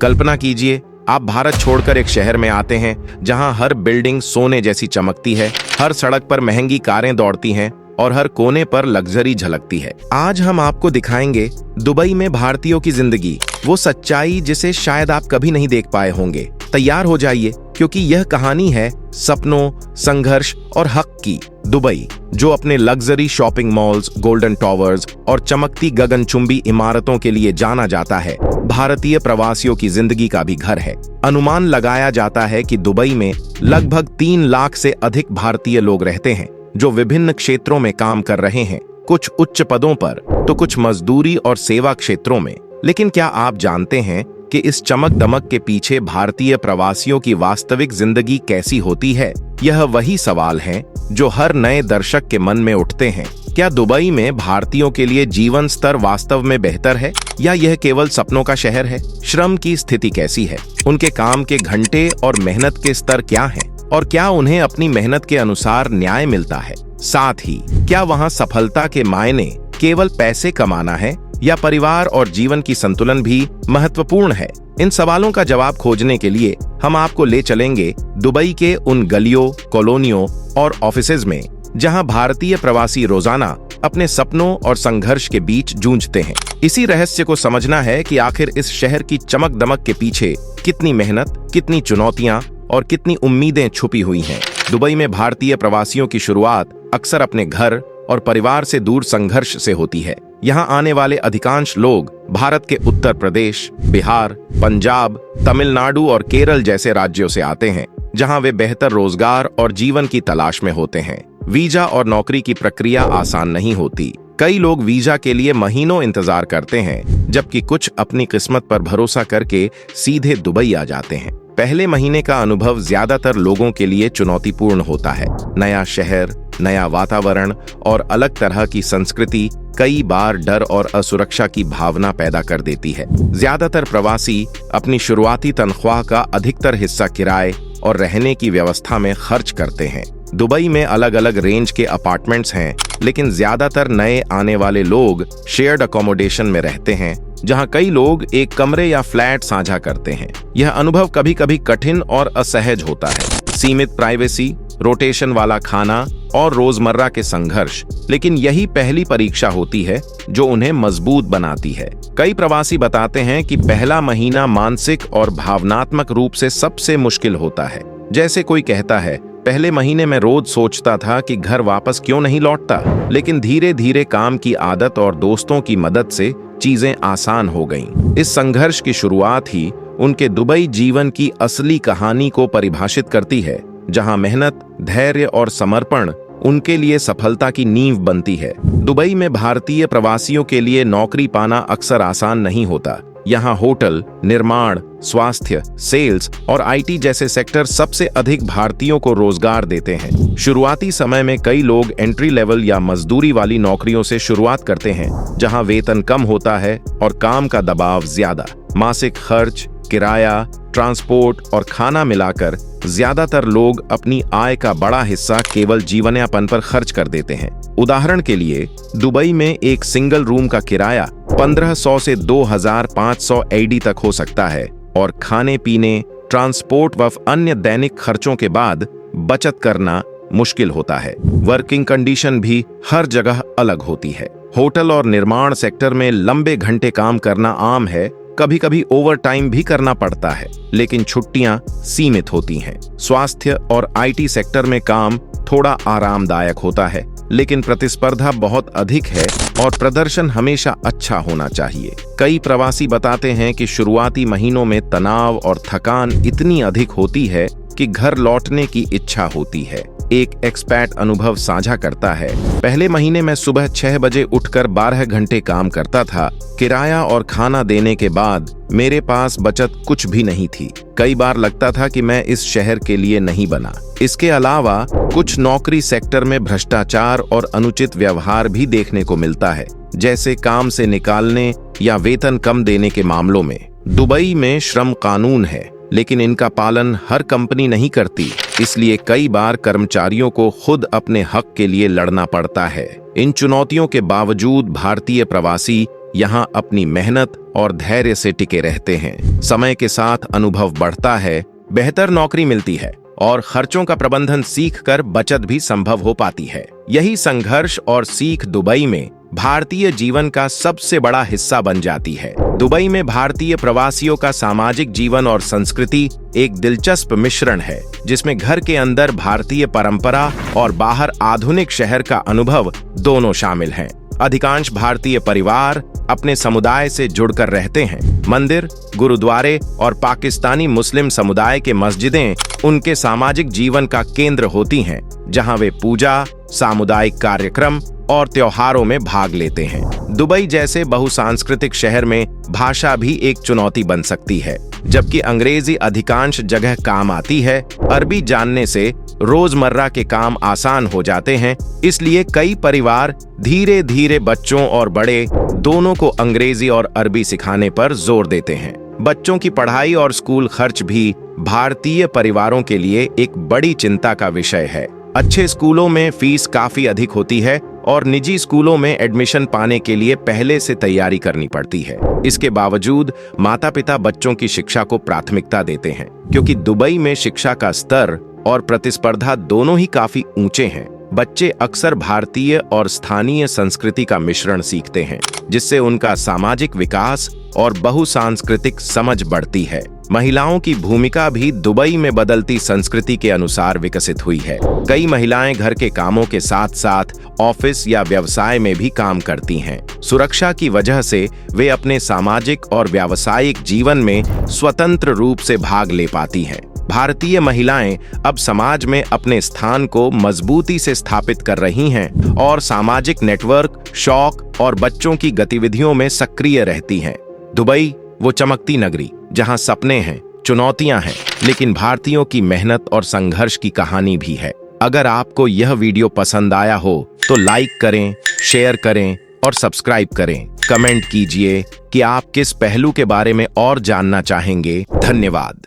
कल्पना कीजिए, आप भारत छोड़कर एक शहर में आते हैं जहां हर बिल्डिंग सोने जैसी चमकती है, हर सड़क पर महंगी कारें दौड़ती हैं और हर कोने पर लग्जरी झलकती है। आज हम आपको दिखाएंगे दुबई में भारतीयों की जिंदगी, वो सच्चाई जिसे शायद आप कभी नहीं देख पाए होंगे। तैयार हो जाइए, क्योंकि यह कहानी है सपनों, संघर्ष और हक की। दुबई, जो अपने luxury shopping malls, golden towers और चमकती गगनचुंबी इमारतों के लिए जाना जाता है, भारतीय प्रवासियों की जिंदगी का भी घर है। अनुमान लगाया जाता है कि दुबई में लगभग 3 लाख से अधिक भारतीय लोग रहते हैं, जो विभिन्न क्षेत्रों में काम कर रहे हैं, कुछ उच्च पदों पर तो कुछ मजदूरी और सेवा क्षेत्रों में। लेकिन क्या आप जानते हैं कि इस चमक दमक के पीछे भारतीय प्रवासियों की वास्तविक जिंदगी कैसी होती है? यह वही सवाल हैं जो हर नए दर्शक के मन में उठते हैं। क्या दुबई में भारतीयों के लिए जीवन स्तर वास्तव में बेहतर है, या यह केवल सपनों का शहर है? श्रम की स्थिति कैसी है? उनके काम के घंटे और मेहनत के स्तर क्या हैं? और क्या उन्हें अपनी मेहनत के अनुसार न्याय मिलता है? साथ ही क्या वहां सफलता के मायने केवल पैसे कमाना है, या परिवार और जीवन की संतुलन भी महत्वपूर्ण है? इन सवालों का जवाब खोजने के लिए हम आपको ले चलेंगे दुबई के उन गलियों, कॉलोनियों और ऑफिसेज में जहां भारतीय प्रवासी रोजाना अपने सपनों और संघर्ष के बीच जूझते हैं। इसी रहस्य को समझना है कि आखिर इस शहर की चमक दमक के पीछे कितनी मेहनत, कितनी चुनौतियां और कितनी उम्मीदें छुपी हुई हैं। दुबई में भारतीय प्रवासियों की शुरुआत अक्सर अपने घर और परिवार से दूर संघर्ष से होती है। यहाँ आने वाले अधिकांश लोग भारत के उत्तर प्रदेश, बिहार, पंजाब, तमिलनाडु और केरल जैसे राज्यों से आते हैं, जहाँ वे बेहतर रोजगार और जीवन की तलाश में होते हैं। वीजा और नौकरी की प्रक्रिया आसान नहीं होती। कई लोग वीजा के लिए महीनों इंतजार करते हैं, जबकि कुछ अपनी किस्मत पर भरोसा करके सीधे दुबई आ जाते हैं। पहले महीने का अनुभव ज्यादातर लोगों के लिए चुनौतीपूर्ण होता है। नया शहर, नया वातावरण और अलग तरह की संस्कृति कई बार डर और असुरक्षा की भावना पैदा कर देती है। ज्यादातर प्रवासी अपनी शुरुआती तनख्वाह का अधिकतर हिस्सा किराए और रहने की व्यवस्था में खर्च करते हैं। दुबई में अलग अलग रेंज के अपार्टमेंट्स हैं, लेकिन ज्यादातर नए आने वाले लोग शेयर्ड अकोमोडेशन में रहते हैं, जहां कई लोग एक कमरे या फ्लैट साझा करते हैं। यह अनुभव कभी कभी कठिन और असहज होता है। सीमित प्राइवेसी, रोटेशन वाला खाना और रोजमर्रा के संघर्ष, लेकिन यही पहली परीक्षा होती है जो उन्हें मजबूत बनाती है। कई प्रवासी बताते हैं कि पहला महीना मानसिक और भावनात्मक रूप से सबसे मुश्किल होता है। जैसे कोई कहता है, पहले महीने में रोज सोचता था कि घर वापस क्यों नहीं लौटता, लेकिन धीरे धीरे काम की आदत और दोस्तों की मदद से चीजें आसान हो गईं। इस संघर्ष की शुरुआत ही उनके दुबई जीवन की असली कहानी को परिभाषित करती है, जहां मेहनत, धैर्य और समर्पण उनके लिए सफलता की नींव बनती है। दुबई में भारतीय प्रवासियों के लिए नौकरी पाना अक्सर आसान नहीं होता। यहाँ होटल, निर्माण, स्वास्थ्य, सेल्स और आईटी जैसे सेक्टर सबसे अधिक भारतीयों को रोजगार देते हैं। शुरुआती समय में कई लोग एंट्री लेवल या मजदूरी वाली नौकरियों से शुरुआत करते हैं, जहां वेतन कम होता है और काम का दबाव ज्यादा। मासिक खर्च, किराया, ट्रांसपोर्ट और खाना मिलाकर ज्यादातर लोग अपनी आय का बड़ा हिस्सा केवल जीवनयापन पर खर्च कर देते हैं। उदाहरण के लिए, दुबई में एक सिंगल रूम का किराया 1500 से 2500 AD तक हो सकता है, और खाने पीने, ट्रांसपोर्ट व अन्य दैनिक खर्चों के बाद बचत करना मुश्किल होता है। वर्किंग कंडीशन भी हर जगह अलग होती है। होटल और निर्माण सेक्टर में लंबे घंटे काम करना आम है, कभी कभी ओवर टाइम भी करना पड़ता है, लेकिन छुट्टियां सीमित होती हैं। स्वास्थ्य और आईटी सेक्टर में काम थोड़ा आरामदायक होता है, लेकिन प्रतिस्पर्धा बहुत अधिक है और प्रदर्शन हमेशा अच्छा होना चाहिए। कई प्रवासी बताते हैं कि शुरुआती महीनों में तनाव और थकान इतनी अधिक होती है कि घर लौटने की इच्छा होती है। एक एक्सपैट अनुभव साझा करता है, पहले महीने में सुबह 6 बजे उठकर 12 घंटे काम करता था। किराया और खाना देने के बाद मेरे पास बचत कुछ भी नहीं थी। कई बार लगता था कि मैं इस शहर के लिए नहीं बना। इसके अलावा कुछ नौकरी सेक्टर में भ्रष्टाचार और अनुचित व्यवहार भी देखने को मिलता है, जैसे काम से निकालने या वेतन कम देने के मामलों में। दुबई में श्रम कानून है, लेकिन इनका पालन हर कंपनी नहीं करती, इसलिए कई बार कर्मचारियों को खुद अपने हक के लिए लड़ना पड़ता है। इन चुनौतियों के बावजूद भारतीय प्रवासी यहाँ अपनी मेहनत और धैर्य से टिके रहते हैं। समय के साथ अनुभव बढ़ता है, बेहतर नौकरी मिलती है और खर्चों का प्रबंधन सीखकर बचत भी संभव हो पाती है। यही संघर्ष और सीख दुबई में भारतीय जीवन का सबसे बड़ा हिस्सा बन जाती है। दुबई में भारतीय प्रवासियों का सामाजिक जीवन और संस्कृति एक दिलचस्प मिश्रण है, जिसमें घर के अंदर भारतीय परंपरा और बाहर आधुनिक शहर का अनुभव दोनों शामिल हैं। अधिकांश भारतीय परिवार अपने समुदाय से जुड़कर रहते हैं। मंदिर, गुरुद्वारे और पाकिस्तानी मुस्लिम समुदाय के मस्जिदें उनके सामाजिक जीवन का केंद्र होती हैं, जहां वे पूजा, सामुदायिक कार्यक्रम और त्योहारों में भाग लेते हैं। दुबई जैसे बहुसांस्कृतिक शहर में भाषा भी एक चुनौती बन सकती है। जबकि अंग्रेजी अधिकांश जगह काम आती है, अरबी जानने से रोजमर्रा के काम आसान हो जाते हैं। इसलिए कई परिवार धीरे धीरे बच्चों और बड़े दोनों को अंग्रेजी और अरबी सिखाने पर जोर देते हैं। बच्चों की पढ़ाई और स्कूल खर्च भी भारतीय परिवारों के लिए एक बड़ी चिंता का विषय है। अच्छे स्कूलों में फीस काफी अधिक होती है और निजी स्कूलों में एडमिशन पाने के लिए पहले से तैयारी करनी पड़ती है। इसके बावजूद माता पिता बच्चों की शिक्षा को प्राथमिकता देते हैं, क्योंकि दुबई में शिक्षा का स्तर और प्रतिस्पर्धा दोनों ही काफी ऊंचे हैं। बच्चे अक्सर भारतीय और स्थानीय संस्कृति का मिश्रण सीखते हैं, जिससे उनका सामाजिक विकास और बहुसांस्कृतिक समझ बढ़ती है। महिलाओं की भूमिका भी दुबई में बदलती संस्कृति के अनुसार विकसित हुई है। कई महिलाएं घर के कामों के साथ साथ ऑफिस या व्यवसाय में भी काम करती हैं। सुरक्षा की वजह से वे अपने सामाजिक और व्यावसायिक जीवन में स्वतंत्र रूप से भाग ले पाती हैं। भारतीय महिलाएं अब समाज में अपने स्थान को मजबूती से स्थापित कर रही हैं और सामाजिक नेटवर्क, शौक और बच्चों की गतिविधियों में सक्रिय रहती हैं। दुबई वो चमकती नगरी जहां सपने हैं, चुनौतियां हैं, लेकिन भारतीयों की मेहनत और संघर्ष की कहानी भी है। अगर आपको यह वीडियो पसंद आया हो तो लाइक करें, शेयर करें और सब्सक्राइब करें। कमेंट कीजिए कि आप किस पहलू के बारे में और जानना चाहेंगे। धन्यवाद।